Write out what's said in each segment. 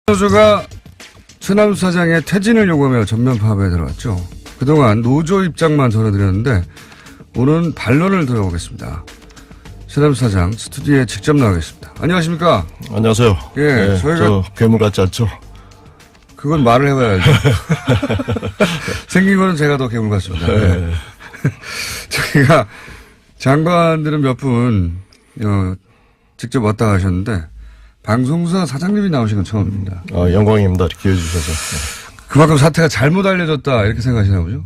노조가 최남수 사장의 퇴진을 요구하며 전면 파업에 들어갔죠. 그동안 노조 입장만 전해드렸는데 오늘은 반론을 들어보겠습니다. 최남수 사장 스튜디오에 직접 나가겠습니다. 안녕하십니까? 안녕하세요. 예, 네, 저희가 괴물 같지 않죠? 그건 말을 해봐야죠. 생긴 거는 제가 더 괴물 같습니다. 네. 저희가 장관들은 몇 분 직접 왔다 가셨는데 방송사 사장님이 나오신 건 처음입니다. 영광입니다. 기회 주셔서. 그만큼 사태가 잘못 알려졌다 이렇게 생각하시나 보죠?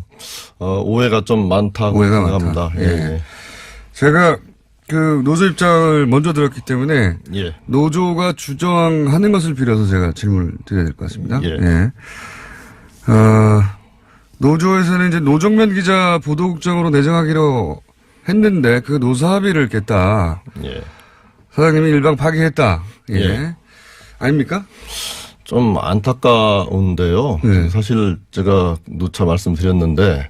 오해가 좀 많다고 오해가 생각합니다. 많다. 예. 제가 그 노조 입장을 먼저 들었기 때문에 예. 노조가 주장하는 것을 빌어서 제가 질문을 드려야 될 것 같습니다. 예. 예. 노조에서는 이제 노정면 기자 보도국장으로 내정하기로 했는데 그 노사 합의를 깼다. 예. 사장님이 일방 파기했다. 예. 예. 아닙니까? 좀 안타까운데요. 네. 사실 제가 누차 말씀드렸는데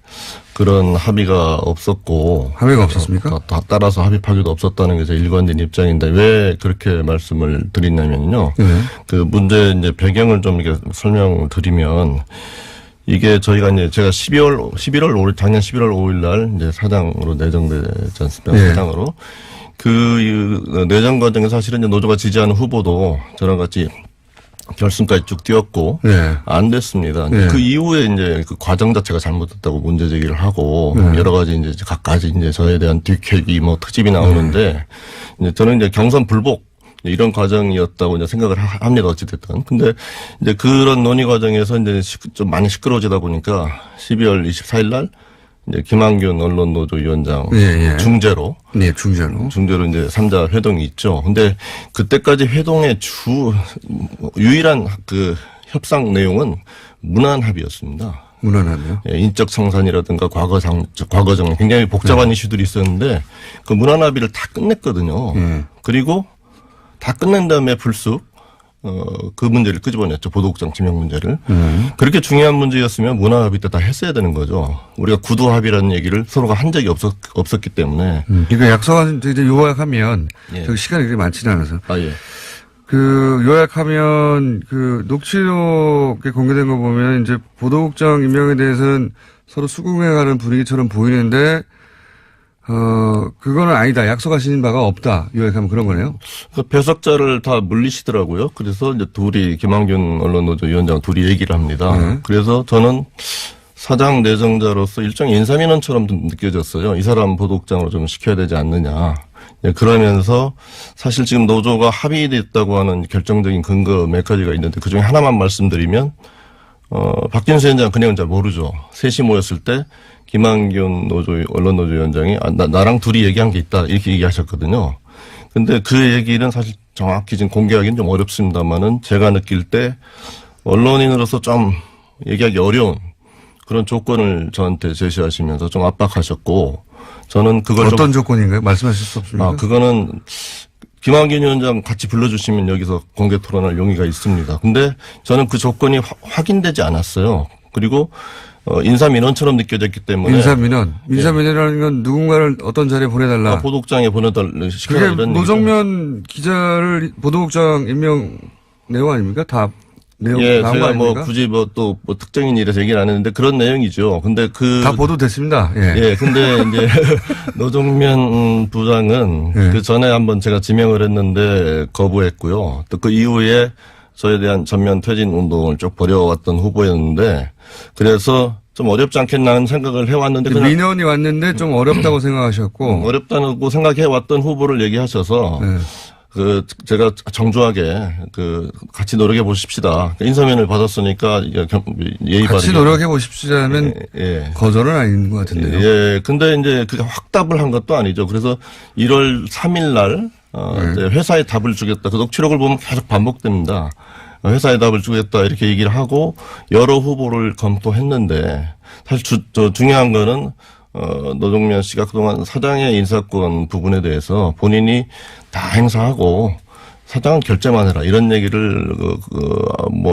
그런 합의가 없었고. 합의가 없었습니까? 따라서 합의 파기도 없었다는 게 제 일관된 입장인데 왜 그렇게 말씀을 드리냐면요. 네. 그 문제 이제 배경을 좀 이렇게 설명을 드리면 이게 저희가 이제 제가 작년 11월 5일 날 이제 사장으로 내정되지 않습니까? 네. 사장으로. 그 내정 과정에서 사실은 이제 노조가 지지하는 후보도 저랑 같이 결승까지 쭉 뛰었고 네. 안 됐습니다. 네. 그 이후에 이제 그 과정 자체가 잘못됐다고 문제 제기를 하고 네. 여러 가지 이제 각가지 이제 저에 대한 뒷얘기 뭐 트집이 나오는데 이제 저는 이제 경선 불복 이런 과정이었다고 이제 생각을 합니다. 어찌됐든. 근데 이제 그런 논의 과정에서 이제 좀 많이 시끄러워지다 보니까 12월 24일 날 이제 김한균 언론노조위원장 예. 중재로. 네, 중재로 이제 3자 회동이 있죠. 근데 그때까지 회동의 유일한 그 협상 내용은 문안 합의였습니다. 문안 합의요? 예, 인적 청산이라든가 과거정 굉장히 복잡한 이슈들이 있었는데 그 문안 합의를 다 끝냈거든요. 그리고 다 끝낸 다음에 불쑥 그 문제를 끄집어냈죠. 보도국장 지명 문제를. 그렇게 중요한 문제였으면 문화 합의 때 다 했어야 되는 거죠. 우리가 구두 합의라는 얘기를 서로가 한 적이 없었기 때문에. 그러니까 약속한 이제 요약하면 예. 그 시간이 그렇게 많지는 않아서. 예. 그 요약하면 그 녹취록에 공개된 거 보면 이제 보도국장 임명에 대해서는 서로 수긍해가는 분위기처럼 보이는데 그거는 아니다. 약속하신 바가 없다. 요약하면 그런 거네요. 그 배석자를 다 물리시더라고요. 그래서 이제 김한균 언론노조 위원장 둘이 얘기를 합니다. 그래서 저는 사장 내정자로서 일종의 인사민원처럼 느껴졌어요. 이 사람 보도국장으로 좀 시켜야 되지 않느냐. 그러면서 사실 지금 노조가 합의됐다고 하는 결정적인 근거 몇 가지가 있는데 그중에 하나만 말씀드리면 박진수 위원장 그냥 잘 모르죠. 셋이 모였을 때 김한균 언론노조위원장이 나랑 둘이 얘기한 게 있다 이렇게 얘기하셨거든요. 근데 그 얘기는 사실 정확히 지금 공개하기는 좀 어렵습니다만은 제가 느낄 때 언론인으로서 좀 얘기하기 어려운 그런 조건을 저한테 제시하시면서 좀 압박하셨고 저는 그걸 어떤 조건인가요? 말씀하실 수 없습니까? 그거는 김한균 위원장 같이 불러주시면 여기서 공개 토론할 용의가 있습니다. 근데 저는 그 조건이 확인되지 않았어요. 그리고 인사민원처럼 느껴졌기 때문에. 인사민원이라는 건 누군가를 어떤 자리에 보내달라. 보도국장에 시켜라 그게 노정면 기자를 보도국장 임명 내용 아닙니까? 다 내용 예, 나온 거 제가 아닙니까? 굳이 또 특정인 일에서 얘기를 안 했는데 그런 내용이죠. 근데 다 보도됐습니다. 예. 예, 근데 이제 노정면 부장은 그 전에 한번 제가 지명을 했는데 거부했고요. 또 그 이후에 저에 대한 전면 퇴진 운동을 쭉 벌여왔던 후보였는데 그래서 좀 어렵지 않겠나는 생각을 해왔는데 민원이 왔는데 좀 어렵다고 생각하셨고 어렵다고 생각해왔던 후보를 얘기하셔서 제가 정중하게 같이 노력해 보십시다. 인사면을 받았으니까 예의 바르게 같이 노력해 보십시다면 거절은 아닌 것 같은데요. 예, 근데 이제 그게 확답을 한 것도 아니죠. 그래서 1월 3일 날 이제 회사에 답을 주겠다. 그 녹취록을 보면 계속 반복됩니다. 회사에 답을 주겠다 이렇게 얘기를 하고 여러 후보를 검토했는데 사실 중요한 거는 노정면 씨가 그동안 사장의 인사권 부분에 대해서 본인이 다 행사하고 사장은 결제만 해라 이런 얘기를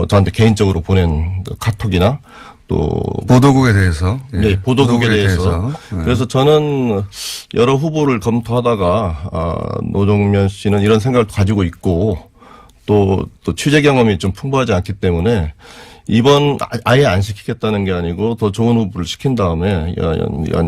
저한테 개인적으로 보낸 카톡이나 또 보도국에 대해서 네, 보도국에 대해서. 그래서 저는 여러 후보를 검토하다가 노정면 씨는 이런 생각을 가지고 있고 또 취재 경험이 좀 풍부하지 않기 때문에 이번 아예 안 시키겠다는 게 아니고 더 좋은 후보를 시킨 다음에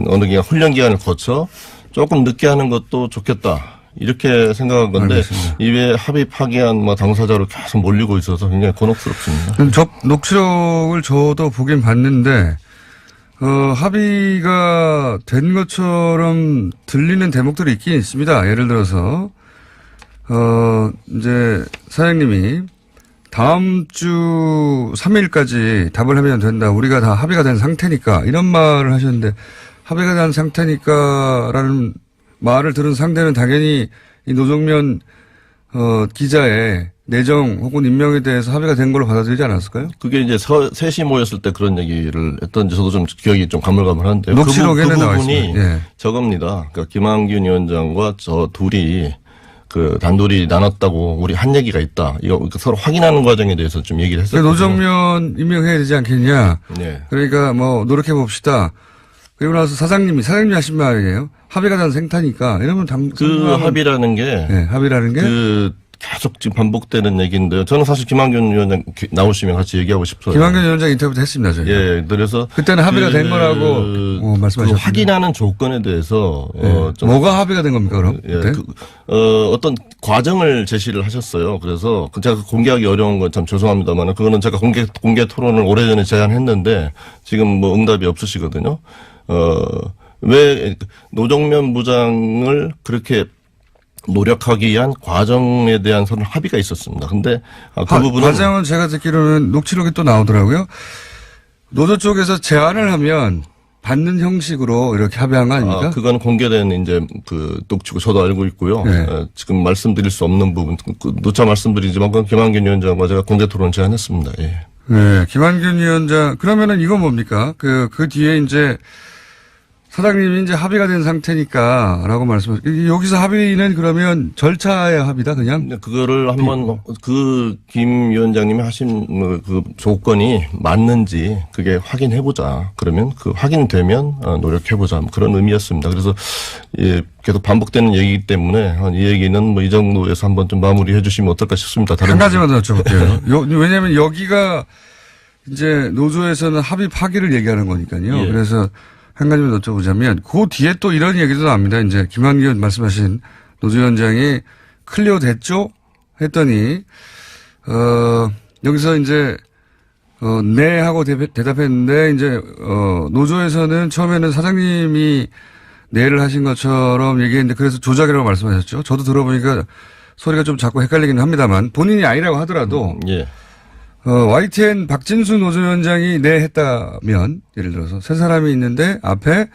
어느 기간 훈련 기간을 거쳐 조금 늦게 하는 것도 좋겠다. 이렇게 생각한 건데 알겠습니다. 이외에 합의 파기한 당사자로 계속 몰리고 있어서 굉장히 곤혹스럽습니다. 녹취록을 저도 보긴 봤는데 합의가 된 것처럼 들리는 대목들이 있긴 있습니다. 예를 들어서 이제 사장님이 다음 주 3일까지 답을 하면 된다. 우리가 다 합의가 된 상태니까 이런 말을 하셨는데 합의가 된 상태니까라는 말을 들은 상대는 당연히 이 노정면 기자의 내정 혹은 임명에 대해서 합의가 된 걸로 받아들이지 않았을까요? 그게 이제 셋이 모였을 때 그런 얘기를 했던지 저도 좀 기억이 좀 가물가물한데 녹취록에는 그 나와 부분이 있습니다. 예. 저겁니다. 그러니까 김한균 위원장과 저 둘이 그 단둘이 나눴다고 우리 한 얘기가 있다. 이거 서로 확인하는 과정에 대해서 좀 얘기를 했었거든요. 노정면 임명해야 되지 않겠냐. 네. 그러니까 노력해 봅시다. 그리고 나서 사장님이 하신 말이에요. 합의가 된 생타니까 이러면 그 합의라는 게 네, 합의라는 게 계속 지금 반복되는 얘기인데요. 저는 사실 김한균 위원장 나오시면 같이 얘기하고 싶어요. 김한균 위원장 인터뷰도 했습니다. 저희가. 예, 그래서 그때는 합의가 된 거라고 말씀하셨죠. 확인하는 조건에 대해서 좀 뭐가 합의가 된 겁니까 그럼? 예, 어떤 과정을 제시를 하셨어요. 그래서 제가 공개하기 어려운 건 참 죄송합니다만 그거는 제가 공개 토론을 오래전에 제안했는데 지금 응답이 없으시거든요. 왜 노정면 부장을 그렇게 노력하기 위한 과정에 대한 서로 합의가 있었습니다. 근데 그 부분은 과정은 제가 듣기로는 녹취록이 또 나오더라고요. 노조 쪽에서 제안을 하면 받는 형식으로 이렇게 합의한 거 아닙니까? 그건 공개된 이제 그 녹취록 저도 알고 있고요. 네. 지금 말씀드릴 수 없는 부분 누차 말씀드리지만 그건 김한균 위원장과 제가 공개 토론 제안했습니다. 예. 네, 김한균 위원장 그러면은 이건 뭡니까? 그 뒤에 이제 사장님이 이제 합의가 된 상태니까라고 말씀하셨죠. 여기서 합의는 그러면 절차의 합의다 그냥? 그거를 한번 김 위원장님이 하신 그 조건이 맞는지 그게 확인해보자. 그러면 그 확인되면 노력해보자. 그런 의미였습니다. 그래서 예, 계속 반복되는 얘기이기 때문에 이 얘기는 이 정도에서 한번 좀 마무리해 주시면 어떨까 싶습니다. 한 가지만 더 여쭤볼게요. 왜냐하면 여기가 이제 노조에서는 합의 파기를 얘기하는 거니까요. 예. 그래서 한 가지만 여쭤보자면 그 뒤에 또 이런 얘기도 나옵니다. 이제 김한균 말씀하신 노조위원장이 클리어 됐죠? 했더니 여기서 이제 네 하고 대답했는데 이제 노조에서는 처음에는 사장님이 네를 하신 것처럼 얘기했는데 그래서 조작이라고 말씀하셨죠. 저도 들어보니까 소리가 좀 자꾸 헷갈리기는 합니다만 본인이 아니라고 하더라도 예. YTN 박진수 노조위원장이 네 했다면 예를 들어서 세 사람이 있는데 앞에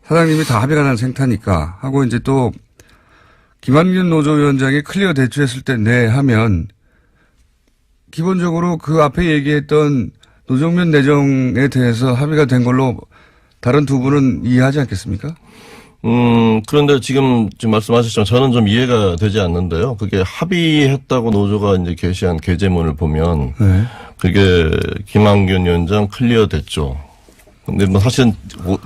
사장님이 다 합의가 난 생타니까 하고 이제 또 김한균 노조위원장이 클리어 대출했을 때 네 하면 기본적으로 그 앞에 얘기했던 노정면 내정에 대해서 합의가 된 걸로 다른 두 분은 이해하지 않겠습니까? 그런데 지금 말씀하셨지만 저는 좀 이해가 되지 않는데요. 그게 합의했다고 노조가 이제 게시한 게재문을 보면 네. 그게 김한균 위원장 클리어 됐죠. 근데 사실은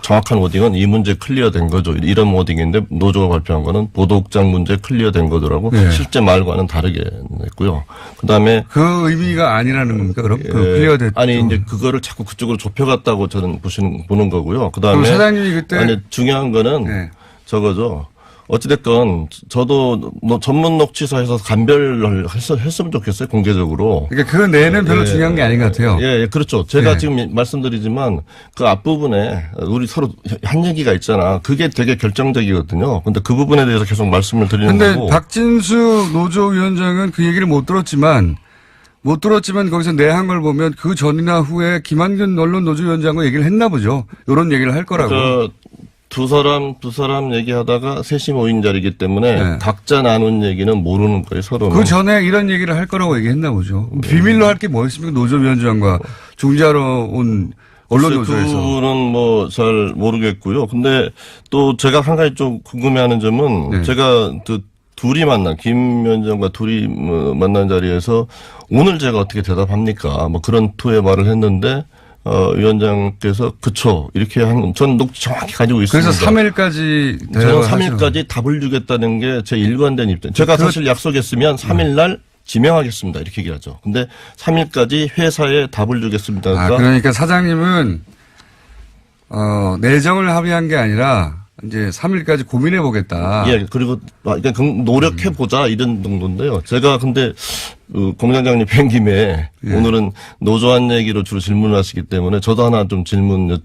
정확한 워딩은 이 문제 클리어 된 거죠. 이런 워딩인데 노조가 발표한 거는 보도국장 문제 클리어 된 거더라고. 네. 실제 말과는 다르게 냈고요. 그다음에 그 의미가 아니라는 겁니까 그럼? 그 클리어 됐죠. 아니 이제 그거를 자꾸 그쪽으로 좁혀갔다고 저는 보는 거고요. 그다음에 사장님이 그때 아니 중요한 거는 네. 저거죠. 어찌됐건 저도 전문 녹취사에서 감별을 했으면 좋겠어요. 공개적으로. 그러니까 그 내는 별로 중요한 게 아닌 것 같아요. 예, 그렇죠. 제가 네. 지금 말씀드리지만 그 앞부분에 우리 서로 한 얘기가 있잖아. 그게 되게 결정적이거든요. 근데 그 부분에 대해서 계속 말씀을 드리는 근데 거고. 박진수 노조위원장은 그 얘기를 못 들었지만 거기서 내한 걸 보면 그 전이나 후에 김한균 언론 노조위원장과 얘기를 했나 보죠. 이런 얘기를 할 거라고. 두 사람 얘기하다가 셋이 모인 자리이기 때문에 네. 각자 나눈 얘기는 모르는 거예요, 서로는. 그 전에 이런 얘기를 할 거라고 얘기했나 보죠. 비밀로 할 게 뭐 있습니까? 노조위원장과 중재하러 온 언론 노조에서. 그분은 잘 모르겠고요. 근데 또 제가 한 가지 좀 궁금해하는 점은 네. 제가 둘이 김 위원장과 둘이 만난 자리에서 오늘 제가 어떻게 대답합니까? 그런 투의 말을 했는데 위원장께서 그쵸 이렇게 전 녹취 정확히 가지고 있습니다. 그래서 3일까지 저는 3일까지 답을 주겠다는 게 제 일관된 입장. 제가 사실 약속했으면 3일 날 지명하겠습니다. 이렇게 얘기하죠. 근데 3일까지 회사에 답을 주겠습니다. 그러니까 사장님은 내정을 합의한 게 아니라 이제 3일까지 고민해 보겠다. 예, 그리고 그러니까 노력해 보자 이런 정도인데요. 제가 근데 공장장님 뵌 김에 오늘은 노조한 얘기로 주로 질문을 하시기 때문에 저도 하나 좀 질문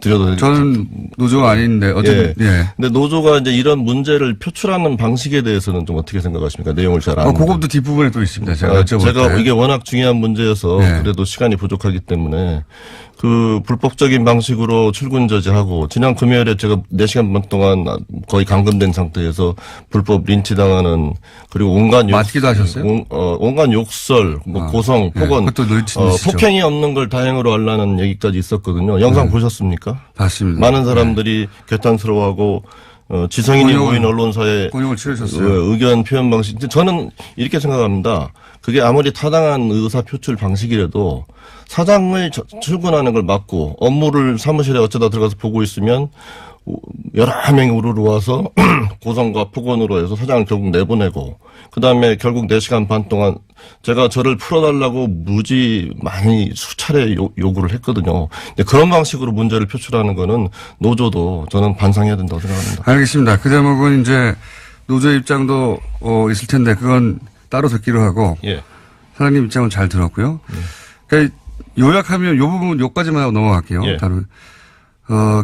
드려도 저는 노조가 아닌데 어쨌든 예. 근데 노조가 이제 이런 문제를 표출하는 방식에 대해서는 좀 어떻게 생각하십니까? 내용을 잘 아는. 그것도 뒷부분에 또 있습니다. 제가 이게 워낙 중요한 문제여서 그래도 시간이 부족하기 때문에 그 불법적인 방식으로 출근 저지하고 지난 금요일에 제가 4시간 반 동안 거의 감금된 상태에서 불법 린치당하는 그리고 맞기도 하셨어요? 온갖 욕설, 고성, 폭언, 폭행이 없는 걸 다행으로 알라는 얘기까지 있었거든요. 영상 보셨습니까? 봤습니다. 많은 사람들이 개탄스러워하고 지성인이 모인 언론사에 곤욕을 치르셨어요. 의견 표현 방식. 저는 이렇게 생각합니다. 그게 아무리 타당한 의사 표출 방식이라도 사장을 출근하는 걸 막고 업무를 사무실에 어쩌다 들어가서 보고 있으면 여러 명이 우르르 와서 고성과 폭언으로 해서 사장을 결국 내보내고 그다음에 결국 4시간 반 동안 제가 저를 풀어달라고 무지 많이 수차례 요구를 했거든요. 근데 그런 방식으로 문제를 표출하는 거는 노조도 저는 반성해야 된다고 생각합니다. 알겠습니다. 그 대목은 이제 노조 입장도 있을 텐데 그건 따로 듣기로 하고 사장님 입장은 잘 들었고요. 그러니까 요약하면 요 부분 요까지만 하고 넘어갈게요.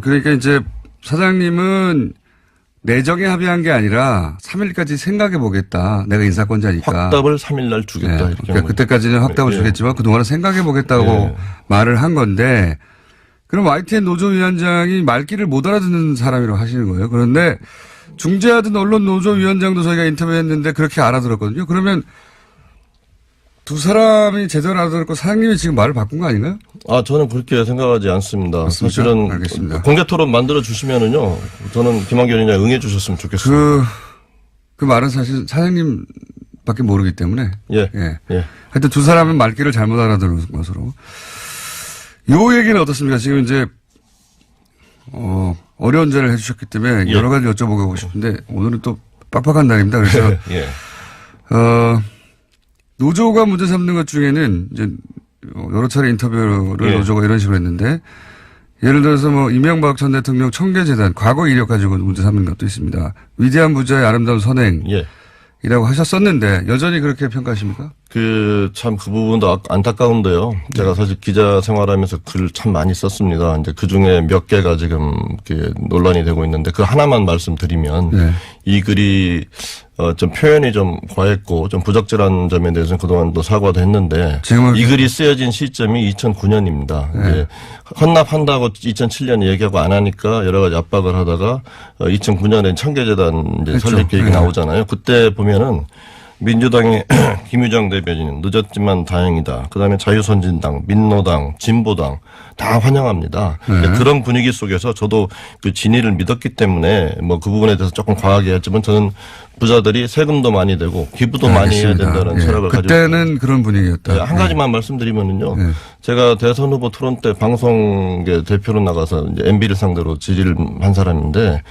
그러니까 이제 사장님은 내정에 합의한 게 아니라 3일까지 생각해 보겠다. 내가 인사권자니까. 확답을 3일 날 주겠다. 이렇게 그러니까 그때까지는 확답을 주겠지만 그동안은 생각해 보겠다고 말을 한 건데 그럼 YTN 노조위원장이 말귀를 못 알아듣는 사람이라고 하시는 거예요. 그런데 중재하던 언론 노조위원장도 저희가 인터뷰했는데 그렇게 알아들었거든요. 그러면 두 사람이 제대로 알아들었고 사장님이 지금 말을 바꾼 거 아닌가요? 저는 그렇게 생각하지 않습니다. 맞습니까? 사실은 알겠습니다. 공개 토론 만들어 주시면은요. 저는 김한결 위원장 응해 주셨으면 좋겠습니다. 그 말은 사실 사장님밖에 모르기 때문에. 하여튼 두 사람은 말귀를 잘못 알아들은 것으로. 요 얘기는 어떻습니까? 지금 이제 어려운 자를 해주셨기 때문에 여러 가지 여쭤보고 싶은데 오늘은 또 빡빡한 날입니다. 그래서 노조가 문제 삼는 것 중에는 이제 여러 차례 인터뷰를 노조가 이런 식으로 했는데 예를 들어서 뭐 이명박 전 대통령 청계재단 과거 이력 가지고 문제 삼는 것도 있습니다. 위대한 부자의 아름다운 선행이라고 하셨었는데 여전히 그렇게 평가하십니까? 그 부분도 안타까운데요. 제가 사실 기자 생활하면서 글을 참 많이 썼습니다. 이제 그 중에 몇 개가 지금 이렇게 논란이 되고 있는데 그 하나만 말씀드리면 이 글이 좀 표현이 좀 과했고 좀 부적절한 점에 대해서는 그동안도 사과도 했는데 이 글이 쓰여진 시점이 2009년입니다. 헌납한다고 2007년에 얘기하고 안 하니까 여러 가지 압박을 하다가 2009년에 청계재단 이제 설립 계획이 나오잖아요. 그때 보면은 민주당의 김유정 대변인은 늦었지만 다행이다. 그다음에 자유선진당, 민노당, 진보당 다 환영합니다. 그런 분위기 속에서 저도 그 진위를 믿었기 때문에 뭐 그 부분에 대해서 조금 과하게 했지만 저는 부자들이 세금도 많이 되고 기부도 많이 해야 된다는 철학을 가지고 그때는 그런 분위기였다. 한 가지만 말씀드리면은요. 제가 대선 후보 토론 때 방송계 대표로 나가서 이제 MB를 상대로 질의를 한 사람인데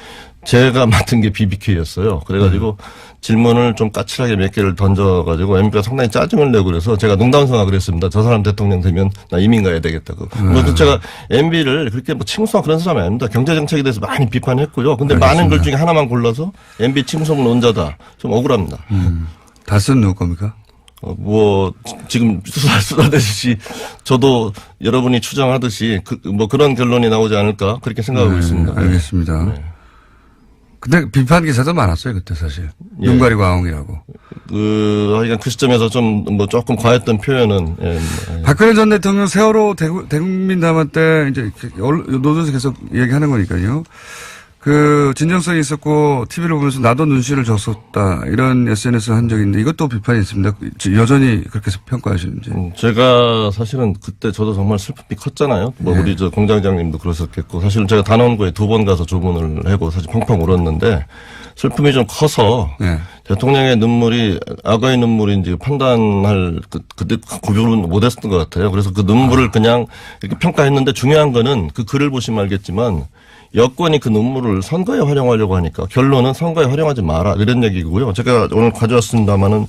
제가 맡은 게 BBK였어요. 그래가지고 질문을 좀 까칠하게 몇 개를 던져가지고 MB가 상당히 짜증을 내고 그래서 제가 농담삼아 그랬습니다. 저 사람 대통령 되면 나 이민 가야 되겠다고. 그래서 제가 MB를 그렇게 뭐 칭송하고 그런 사람이 아닙니다. 경제정책에 대해서 많이 비판했고요. 근데 많은 글 중에 하나만 골라서 MB 칭송 논자다. 좀 억울합니다. 다 쓴 누구 겁니까? 지금 수사되듯이 저도 여러분이 추정하듯이 뭐 그런 결론이 나오지 않을까 그렇게 생각하고 있습니다. 알겠습니다. 근데 비판 기사도 많았어요, 그때 사실. 눈 가리고 아웅이라고. 하여간 그 시점에서 조금 과했던 표현은. 박근혜 전 대통령 세월호 대국민 담화 때 이제 노조에서 계속 얘기하는 거니까요. 그 진정성이 있었고 TV를 보면서 나도 눈시를 줬었다 이런 SNS 한 적이 있는데 이것도 비판이 있습니다. 여전히 그렇게 평가하시는지. 제가 사실은 그때 저도 정말 슬픔이 컸잖아요. 우리 저 공장장님도 그러셨겠고 사실은 제가 단원고에 2번 가서 조문을 하고 사실 펑펑 울었는데 슬픔이 좀 커서 대통령의 눈물이 악어의 눈물인지 판단할 그때 구별을 못했던 것 같아요. 그래서 그 눈물을 그냥 이렇게 평가했는데 중요한 거는 그 글을 보시면 알겠지만 여권이 그 눈물을 선거에 활용하려고 하니까 결론은 선거에 활용하지 마라 이런 얘기고요. 제가 오늘 가져왔습니다마는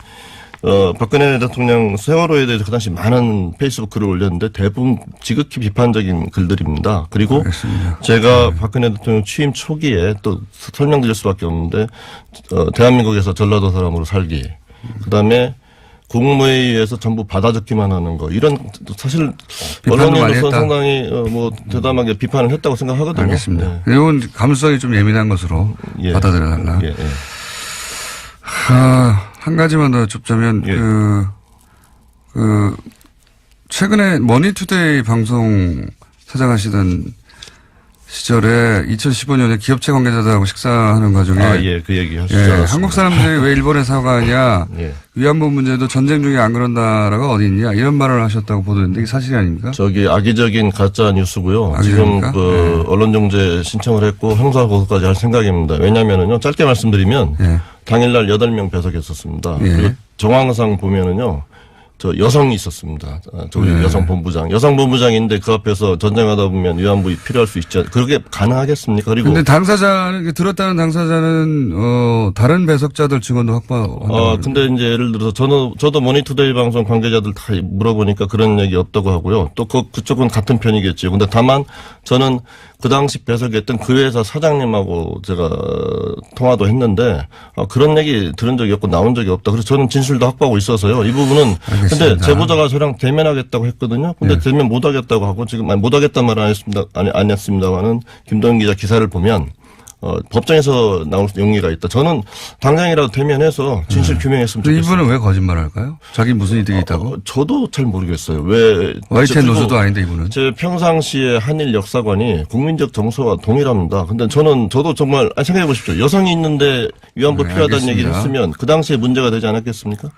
박근혜 대통령 세월호에 대해서 그 당시 많은 페이스북 글을 올렸는데 대부분 지극히 비판적인 글들입니다. 그리고 알겠습니다. 제가 박근혜 대통령 취임 초기에 또 설명드릴 수밖에 없는데 대한민국에서 전라도 사람으로 살기, 그다음에 국무회의에서 전부 받아 적기만 하는 거, 이런 사실 언론인으로서 상당히 뭐 대담하게 비판을 했다고 생각하거든요. 알겠습니다. 이건 감수성이 좀 예민한 것으로 예. 받아들여달라. 예. 예. 한 가지만 더 좁자면 예. 최근에 머니투데이 방송 사장하시던 시절에 2015년에 기업체 관계자들하고 식사하는 과정에 예, 그 얘기 하시죠. 한국 사람들이 왜 일본에 사과하냐, 예. 위안부 문제도 전쟁 중에 안 그런 나라가 어디 있냐, 이런 말을 하셨다고 보도했는데 이게 사실이 아닙니까? 저기 악의적인 가짜 뉴스고요. 지금 언론정제 신청을 했고 형사고소까지 할 생각입니다. 왜냐면은요, 짧게 말씀드리면 당일날 8명 배석했었습니다. 그리고 정황상 보면은요, 저 여성이 있었습니다. 저기 여성 본부장인데 그 앞에서 전쟁하다 보면 위안부 필요할 수 있지 그렇게 가능하겠습니까? 그리고 근데 당사자는 들었다는 당사자는 다른 배석자들 증언도 확보한다. 근데 이제 예를 들어서 저도 머니투데이 방송 관계자들 다 물어보니까 그런 얘기 없다고 하고요. 또 그쪽은 같은 편이겠죠. 근데 다만 저는 그 당시 배석했던 그 회사 사장님하고 제가 통화도 했는데 그런 얘기 들은 적이 없고 나온 적이 없다. 그래서 저는 진술도 확보하고 있어서요. 이 부분은 알겠습니다. 근데 제보자가 저랑 대면하겠다고 했거든요. 근데 대면 못하겠다고 하고 지금 못하겠다는 말은 안 했습니다만은 김동현 기자 기사를 보면 법정에서 나올 용의가 있다. 저는 당장이라도 대면해서 진실 규명했으면 좋겠어요. 이분은 왜 거짓말할까요? 자기 무슨 이득이 있다고? 저도 잘 모르겠어요. 왜 YTN 노조도 아닌데 이분은. 제 평상시에 한일 역사관이 국민적 정서와 동일합니다. 근데 저도 정말 생각해 보십시오. 여성이 있는데 위안부 필요하다는 얘기를 했으면 그 당시에 문제가 되지 않았겠습니까?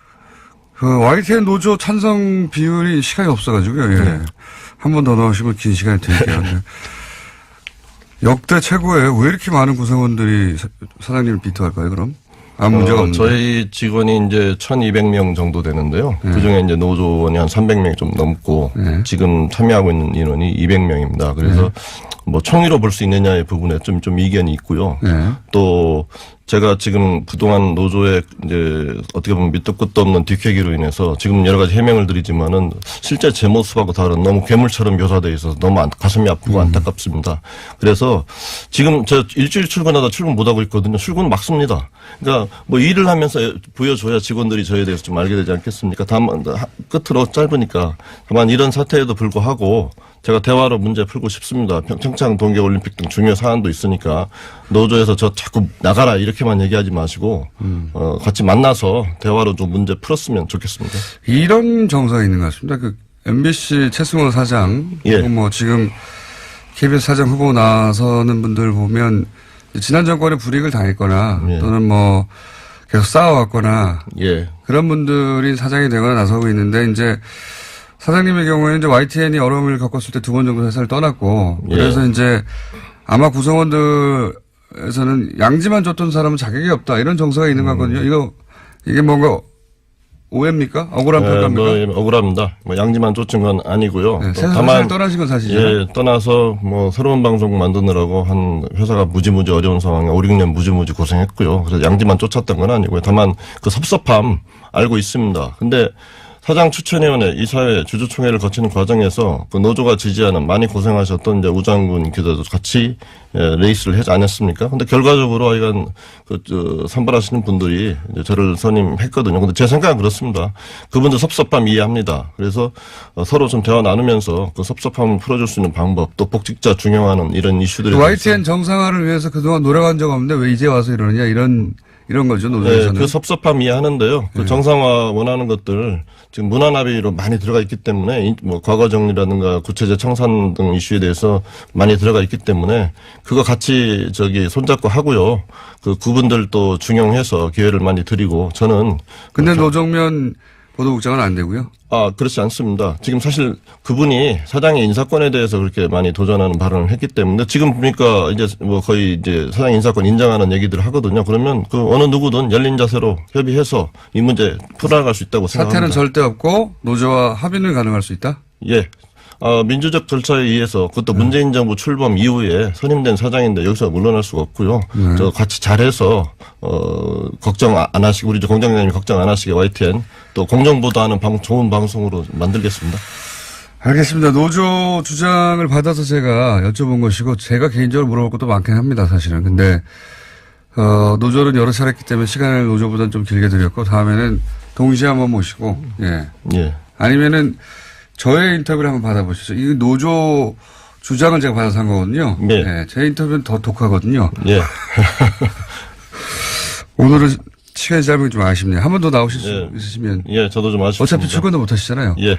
YTN 노조 찬성 비율이 시간이 없어가지고요. 예. 한 번 더 넣으시면 긴 시간이 드릴게요. 역대 최고예요. 왜 이렇게 많은 구성원들이 사장님을 비토할까요, 그럼? 아무 문제가 없는데. 저희 직원이 이제 1,200명 정도 되는데요. 그 중에 이제 노조원이 한 300명이 좀 넘고 지금 참여하고 있는 인원이 200명입니다. 그래서 뭐 총위로 볼 수 있느냐의 부분에 좀 이견이 있고요. 또 제가 지금 그동안 노조에 이제 어떻게 보면 밑도 끝도 없는 뒷얘기로 인해서 지금 여러 가지 해명을 드리지만은 실제 제 모습하고 다른 너무 괴물처럼 묘사되어 있어서 너무 가슴이 아프고 안타깝습니다. 그래서 지금 저 일주일 출근하다 출근 못하고 있거든요. 출근 막습니다. 그러니까 뭐 일을 하면서 보여줘야 직원들이 저에 대해서 좀 알게 되지 않겠습니까? 다만 끝으로 짧으니까 다만 이런 사태에도 불구하고 제가 대화로 문제 풀고 싶습니다. 평창 동계올림픽 등 중요 사안도 있으니까 노조에서 저 자꾸 나가라 이렇게만 얘기하지 마시고 같이 만나서 대화로 좀 문제 풀었으면 좋겠습니다. 이런 정서가 있는 것 같습니다. 그 MBC 최승호 사장, 뭐 지금 KBS 사장 후보 나서는 분들 보면 지난 정권에 불이익을 당했거나 또는 뭐 계속 싸워왔거나 그런 분들이 사장이 되거나 나서고 있는데 이제 사장님의 경우에는 이제 YTN이 어려움을 겪었을 때 2번 정도 회사를 떠났고 그래서 이제 아마 구성원들에서는 양지만 줬던 사람은 자격이 없다 이런 정서가 있는 것 같거든요. 이게 뭔가 오해입니까? 억울한 평가입니까? 뭐 억울합니다. 뭐 양지만 쫓은 건 아니고요. 다만 떠나신 건 사실이죠. 떠나서 뭐 새로운 방송 만드느라고 한 회사가 무지무지 어려운 상황에 5, 6년 무지무지 고생했고요. 그래서 양지만 쫓았던 건 아니고요. 다만 그 섭섭함 알고 있습니다. 근데 사장 추천위원회 이사회 주주총회를 거치는 과정에서 그 노조가 지지하는 많이 고생하셨던 이제 우장군 기자도 같이 레이스를 하지 않았습니까? 근데 결과적으로 하여간 선발하시는 분들이 이제 저를 선임했거든요. 근데 제 생각은 그렇습니다. 그분들 섭섭함 이해합니다. 그래서 서로 좀 대화 나누면서 그 섭섭함을 풀어줄 수 있는 방법 또 복직자 중용하는 이런 이슈들에 YTN 정상화를 위해서 그동안 노력한 적 없는데 왜 이제 와서 이러느냐 이런 거죠, 노조에서는. 그 섭섭함 이해하는데요. 그 정상화 원하는 것들 지금 문화합의로 많이 들어가 있기 때문에 뭐 과거 정리라든가 구체제 청산 등 이슈에 대해서 많이 들어가 있기 때문에 그거 같이 손잡고 하고요. 그분들도 중용해서 기회를 많이 드리고 저는. 근데 노정면 보도국장은 안 되고요. 그렇지 않습니다. 지금 사실 그분이 사장의 인사권에 대해서 그렇게 많이 도전하는 발언을 했기 때문에 지금 보니까 이제 뭐 거의 이제 사장 인사권 인정하는 얘기들을 하거든요. 그러면 그 어느 누구든 열린 자세로 협의해서 이 문제 풀어나갈 수 있다고 생각합니다. 사태는 절대 없고 노조와 합의는 가능할 수 있다? 예. 민주적 절차에 의해서 그것도 문재인 정부 출범 이후에 선임된 사장인데 여기서 물러날 수가 없고요. 저 같이 잘해서 걱정 안 하시고 우리 공장장님 걱정 안 하시게 YTN 또 공정보도하는 좋은 방송으로 만들겠습니다. 알겠습니다. 노조 주장을 받아서 제가 여쭤본 것이고 제가 개인적으로 물어볼 것도 많긴 합니다. 사실은. 근데 노조는 여러 차례 했기 때문에 시간을 노조보다는 좀 길게 드렸고 다음에는 동시에 한번 모시고 예. 아니면은 저의 인터뷰를 한번 받아보시죠. 이 노조 주장을 제가 받아서 한 거거든요. 예. 제 인터뷰는 더 독하거든요. 예. 오늘은 시간이 짧은 게 좀 아쉽네요. 한 번 더 나오실 수 있으시면. 예, 저도 좀 아쉽습니다. 어차피 출근도 못 하시잖아요. 예.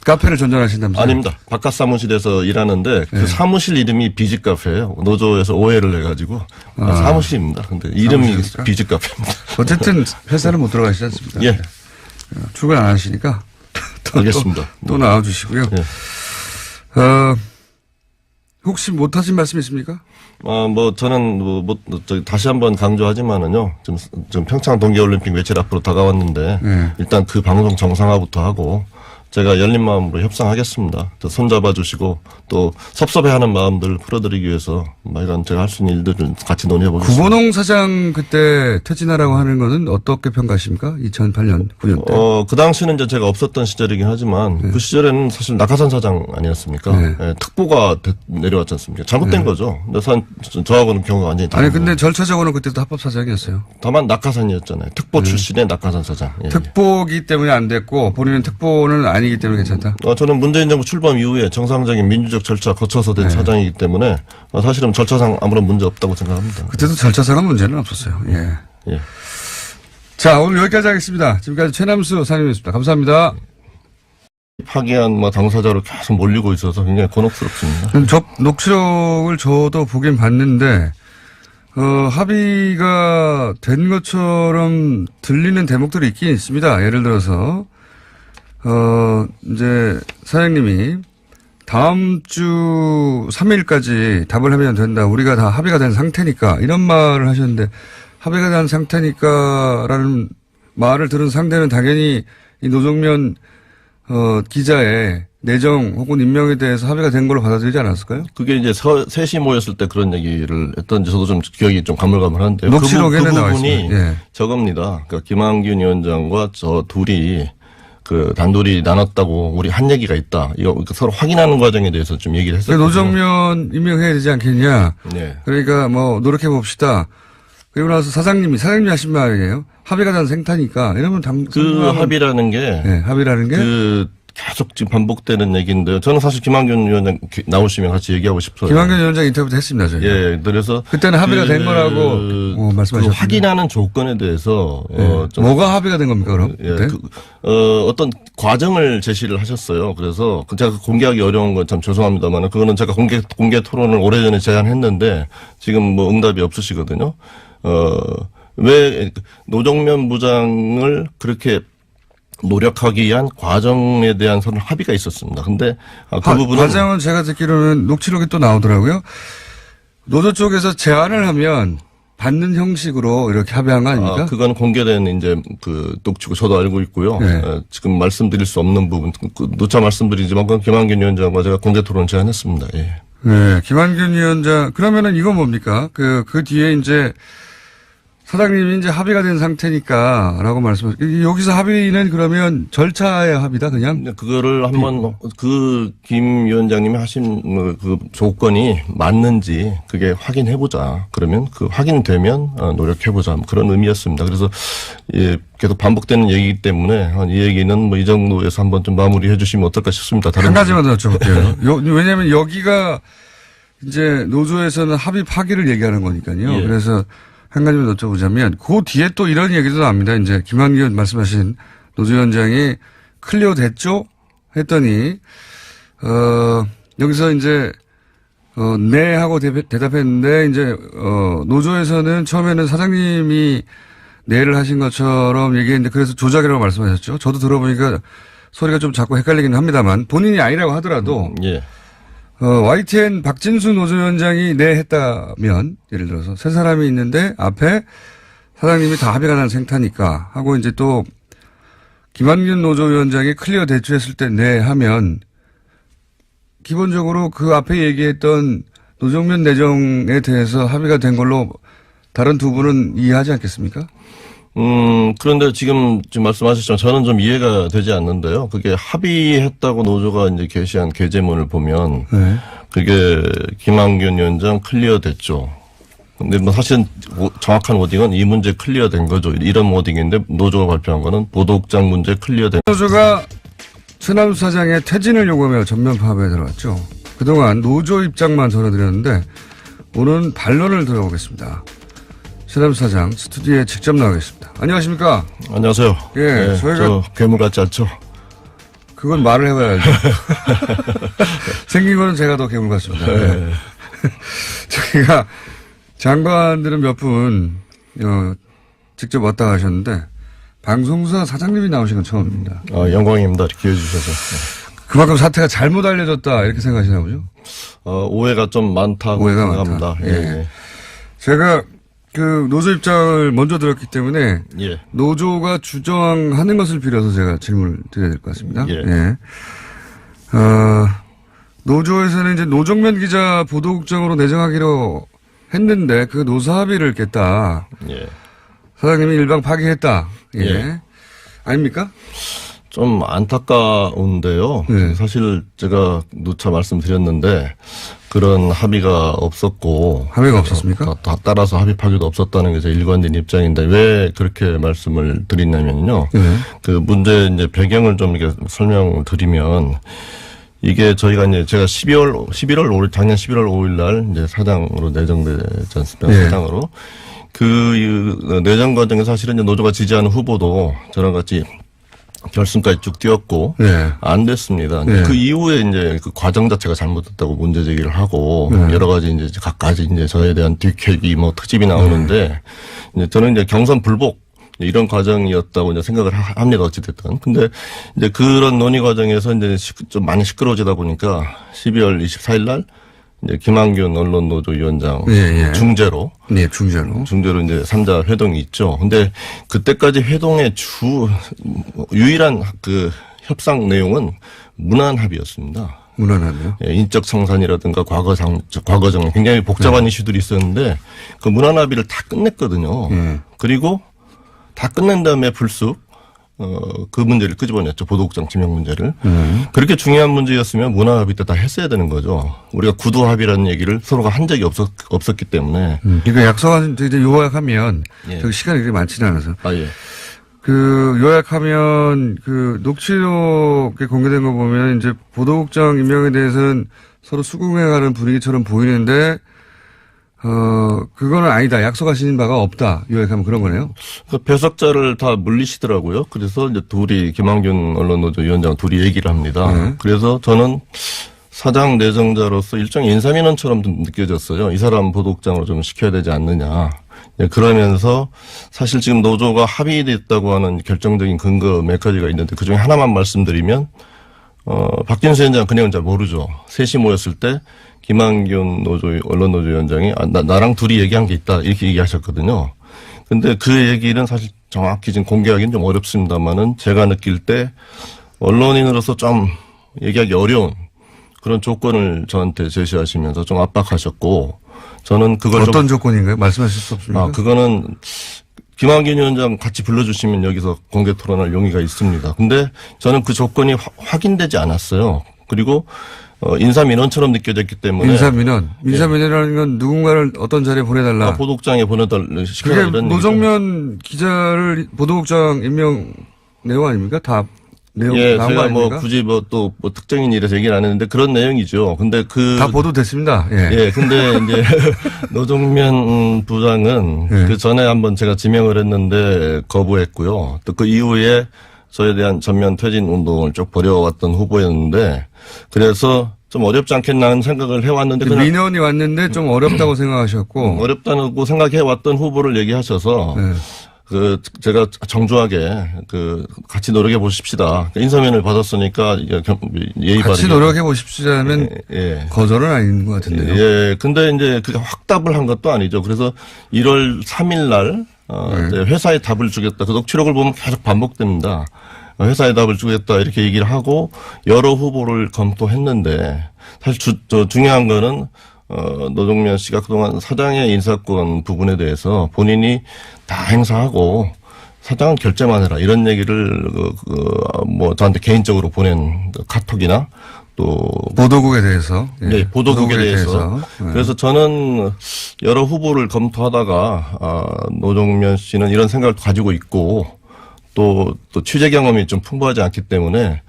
카페를 전전하신다면서요? 아닙니다. 바깥 사무실에서 일하는데 그 사무실 이름이 비즈카페예요. 노조에서 오해를 해가지고 사무실입니다. 근데 이름이 비즈카페입니다. 어쨌든 회사는 못 들어가시지 않습니까? 예. 출근 안 하시니까. 알겠습니다. 또 나와주시고요. 예. 혹시 못하신 말씀 있습니까? 저는 다시 한번 강조하지만은요. 좀 평창 동계올림픽 며칠 앞으로 다가왔는데 일단 그 방송 정상화부터 하고 제가 열린 마음으로 협상하겠습니다. 또 손잡아 주시고 또 섭섭해하는 마음들 풀어드리기 위해서 이런 제가 할 수 있는 일들을 같이 논의해보겠습니다. 구본홍 사장 그때 퇴진하라고 하는 거는 어떻게 평가하십니까? 2008년, 9년 때. 그 당시는 이제 제가 없었던 시절이긴 하지만 그 시절에는 사실 낙하산 사장 아니었습니까? 예, 특보가 내려왔지 않습니까? 잘못된 거죠. 근데 저하고는 경우가 완전히 다른. 아니 근데 절차적으로는 그때도 합법 사장이었어요. 다만 낙하산이었잖아요. 특보 출신의 낙하산 사장. 예. 특보기 때문에 안 됐고 본인은 특보는 아니기 때문에 괜찮다. 저는 문재인 정부 출범 이후에 정상적인 민주적 절차 거쳐서 된 사장이기 때문에 사실은 절차상 아무런 문제 없다고 생각합니다. 그때도 절차상은 문제는 없었어요. 예. 예. 자, 오늘 여기까지 하겠습니다. 지금까지 최남수 사장님이었습니다. 감사합니다. 파기한 당사자로 계속 몰리고 있어서 굉장히 곤혹스럽습니다. 녹취록을 저도 보긴 봤는데 합의가 된 것처럼 들리는 대목들이 있긴 있습니다. 예를 들어서 이제 사장님이 다음 주 3일까지 답을 하면 된다. 우리가 다 합의가 된 상태니까 이런 말을 하셨는데 합의가 된 상태니까라는 말을 들은 상대는 당연히 이 노정면 기자의 내정 혹은 임명에 대해서 합의가 된 걸로 받아들이지 않았을까요? 그게 이제 셋이 모였을 때 그런 얘기를 했던지 저도 좀 기억이 좀 가물가물한데요. 녹취록에는 그 나와 부분이 있습니다. 저겁니다. 그러니까 김한균 위원장과 저 둘이 단둘이 나눴다고 우리 한 얘기가 있다. 이거 서로 확인하는 과정에 대해서 좀 얘기를 했었거든요. 노정면 임명해야 되지 않겠냐. 네. 그러니까 노력해 봅시다. 그리고 나서 사장님이 하신 말이에요. 합의가 된 생타니까 이러면 합의라는 게 합의라는 게 계속 지금 반복되는 얘기인데요. 저는 사실 김한균 위원장 나오시면 같이 얘기하고 싶어요. 김한균 위원장 인터뷰도 했습니다. 저희. 예, 그래서 그때는 합의가 된 거라고 말씀하셨죠. 확인하는 조건에 대해서 뭐가 합의가 된 겁니까 그럼? 예, 어떤 과정을 제시를 하셨어요. 그래서 제가 공개하기 어려운 건 참 죄송합니다만 그거는 제가 공개 토론을 오래전에 제안했는데 지금 응답이 없으시거든요. 왜 노정면 부장을 그렇게 노력하기 위한 과정에 대한 서로 합의가 있었습니다. 근데 그 부분은 과정은 제가 듣기로는 녹취록이 또 나오더라고요. 노조 쪽에서 제안을 하면 받는 형식으로 이렇게 합의한 거 아닙니까? 그건 공개된 이제 녹취록 저도 알고 있고요. 네. 지금 말씀드릴 수 없는 부분 누차 말씀드리지만 그건 김한균 위원장과 제가 공개 토론 제안했습니다. 예. 네, 김한균 위원장 그러면은 이건 뭡니까? 그 뒤에 이제 사장님이 이제 합의가 된 상태니까라고 말씀하셨어요. 여기서 합의는 그러면 절차의 합의다 그냥? 그거를 한번 김 위원장님이 하신 그 조건이 맞는지 그게 확인해보자. 그러면 확인되면 노력해보자. 그런 의미였습니다. 그래서 계속 반복되는 얘기이기 때문에 이 얘기는 이 정도에서 한번 좀 마무리해 주시면 어떨까 싶습니다. 한 가지만 더 여쭤볼게요. 왜냐하면 여기가 이제 노조에서는 합의 파기를 얘기하는 거니까요. 예. 그래서 한 가지만 여쭤보자면 그 뒤에 또 이런 얘기도 나옵니다. 이제 김한균 말씀하신 노조위원장이 클리어 됐죠? 했더니 여기서 이제 네 하고 대답했는데 이제 노조에서는 처음에는 사장님이 네를 하신 것처럼 얘기했는데 그래서 조작이라고 말씀하셨죠. 저도 들어보니까 소리가 좀 자꾸 헷갈리긴 합니다만 본인이 아니라고 하더라도 예. YTN 박진수 노조위원장이 네 했다면 예를 들어서 세 사람이 있는데 앞에 사장님이 다 합의가 난 생타니까 하고 이제 또 김한균 노조위원장이 클리어 대출했을 때 네 하면 기본적으로 그 앞에 얘기했던 노정면 내정에 대해서 합의가 된 걸로 다른 두 분은 이해하지 않겠습니까? 그런데 지금 말씀하셨지만 저는 좀 이해가 되지 않는데요. 그게 합의했다고 노조가 이제 게시한 게재문을 보면 네. 그게 김한균 위원장 클리어 됐죠. 근데 뭐 사실은 정확한 워딩은 이 문제 클리어된 거죠. 이런 워딩인데 노조가 발표한 거는 보도국장 문제 클리어된. 노조가 최남수 사장의 퇴진을 요구하며 전면 파업에 들어갔죠. 그동안 노조 입장만 전해드렸는데 오늘은 반론을 들어보겠습니다. 최남수 사장 스튜디오에 직접 나오겠습니다. 안녕하십니까? 안녕하세요. 예, 네, 저희가 저 괴물 같지 않죠? 그건 말을 해봐야죠. 생긴 거는 제가 더 괴물 같습니다. 네. 저희가 장관들은 몇 분 직접 왔다 가셨는데 방송사 사장님이 나오신 건 처음입니다. 영광입니다. 기회해 주셔서. 그만큼 사태가 잘못 알려졌다 이렇게 생각하시나 보죠? 오해가 좀 많다고 오해가 생각합니다. 많다. 예. 제가 그 노조 입장을 먼저 들었기 때문에 예. 노조가 주장하는 것을 빌어서 제가 질문을 드려야 될 것 같습니다. 예. 예. 노조에서는 이제 노정면 기자 보도국장으로 내정하기로 했는데 그 노사 합의를 깼다. 예. 사장님이 일방 파기했다. 예. 예. 아닙니까? 좀 안타까운데요. 네. 사실 제가 누차 말씀드렸는데 그런 합의가 없었고 합의가 없었습니까? 따라서 합의 파기도 없었다는 게 제 일관된 입장인데 왜 그렇게 말씀을 드리냐면요. 네. 그 문제 이제 배경을 좀 이렇게 설명을 드리면 이게 저희가 이제 제가 작년 11월 5일 날 이제 사장으로 내정되지 않습니까? 네. 사장으로. 그 내정 과정에서 사실은 이제 노조가 지지하는 후보도 저랑 같이 결승까지 쭉 뛰었고 네. 안 됐습니다. 네. 그 이후에 이제 그 과정 자체가 잘못됐다고 문제 제기를 하고 네. 여러 가지 이제 각가지 이제 저에 대한 뒷얘기 뭐 특집이 나오는데 이제 저는 이제 경선 불복 이런 과정이었다고 이제 생각을 합니다. 어찌됐든. 근데 이제 그런 논의 과정에서 이제 좀 많이 시끄러워지다 보니까 12월 24일 날 이제 김한균 언론노조위원장 예, 예. 중재로. 네, 중재로 이제 3자 회동이 있죠. 근데 그때까지 회동의 유일한 그 협상 내용은 문안 합의였습니다. 무난하네요. 예, 인적 청산이라든가 과거정 굉장히 복잡한 이슈들이 있었는데 그 문안 합의를 다 끝냈거든요. 그리고 다 끝낸 다음에 불쑥 그 문제를 끄집어냈죠. 보도국장 지명 문제를. 그렇게 중요한 문제였으면 문화 합의 때 다 했어야 되는 거죠. 우리가 구두 합의라는 얘기를 서로가 한 적이 없었기 때문에. 그러니까 약속한 이제 요약하면 예. 저기 시간이 그렇게 많지는 않아서 예. 그 요약하면 그 녹취록에 공개된 거 보면 이제 보도국장 임명에 대해서는 서로 수긍해가는 분위기처럼 보이는데 그거는 아니다. 약속하신 바가 없다. 요약하면 그런 거네요. 그 배석자를 다 물리시더라고요. 그래서 이제 김한균 언론노조 위원장 둘이 얘기를 합니다. 그래서 저는 사장 내정자로서 일종의 인사민원처럼 좀 느껴졌어요. 이 사람 보도국장으로 좀 시켜야 되지 않느냐. 그러면서 사실 지금 노조가 합의됐다고 하는 결정적인 근거 몇 가지가 있는데 그중에 하나만 말씀드리면 박진수 위원장 그 내용은 잘 모르죠. 셋이 모였을 때 김한균 언론노조 위원장이 나랑 둘이 얘기한 게 있다 이렇게 얘기하셨거든요. 근데 그 얘기는 사실 정확히 지금 공개하기는 좀 어렵습니다만은 제가 느낄 때 언론인으로서 좀 얘기하기 어려운 그런 조건을 저한테 제시하시면서 좀 압박하셨고 저는 그걸 어떤 조건인가요? 말씀하실 수 없습니까? 그거는 김한균 위원장 같이 불러주시면 여기서 공개 토론할 용의가 있습니다. 근데 저는 그 조건이 확인되지 않았어요. 그리고 인사민원처럼 느껴졌기 때문에. 인사민원이라는 건 누군가를 어떤 자리에 보내달라. 보도국장에 시켜달라 그게 이런 노정면 기자를 보도국장 임명 내용 아닙니까? 다 내용 예, 나온 거 제가 아닙니까? 굳이 또 특정인 일에서 얘기를 안 했는데 그런 내용이죠. 근데 다 보도됐습니다. 예. 예, 근데 이제 노정면 부장은 그 전에 한번 제가 지명을 했는데 거부했고요. 또 그 이후에 저에 대한 전면 퇴진 운동을 쭉 벌여왔던 후보였는데 그래서 좀 어렵지 않겠나 하는 생각을 해왔는데 민원이 왔는데 좀 어렵다고 생각하셨고 어렵다고 생각해왔던 후보를 얘기하셔서 제가 정중하게 같이 노력해 보십시다. 인사면을 받았으니까 예의 바르게 같이 노력해 보십시다면 거절은 아닌 것 같은데요. 예, 근데 이제 그게 확답을 한 것도 아니죠. 그래서 1월 3일 날 회사에 답을 주겠다. 그 녹취록을 보면 계속 반복됩니다. 회사에 답을 주겠다 이렇게 얘기를 하고 여러 후보를 검토했는데 사실 중요한 거는 노정면 씨가 그동안 사장의 인사권 부분에 대해서 본인이 다 행사하고 사장은 결제만 해라 이런 얘기를 뭐 저한테 개인적으로 보낸 카톡이나 또 보도국에 대해서 네, 보도국에 대해서. 네. 그래서 저는 여러 후보를 검토하다가 노정면 씨는 이런 생각을 가지고 있고 또 취재 경험이 좀 풍부하지 않기 때문에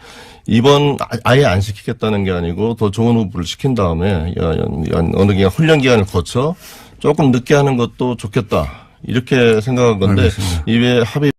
이번 아예 안 시키겠다는 게 아니고 더 좋은 후보를 시킨 다음에 어느 기간 훈련 기간을 거쳐 조금 늦게 하는 것도 좋겠다 이렇게 생각한 건데 알겠습니다. 이외 합의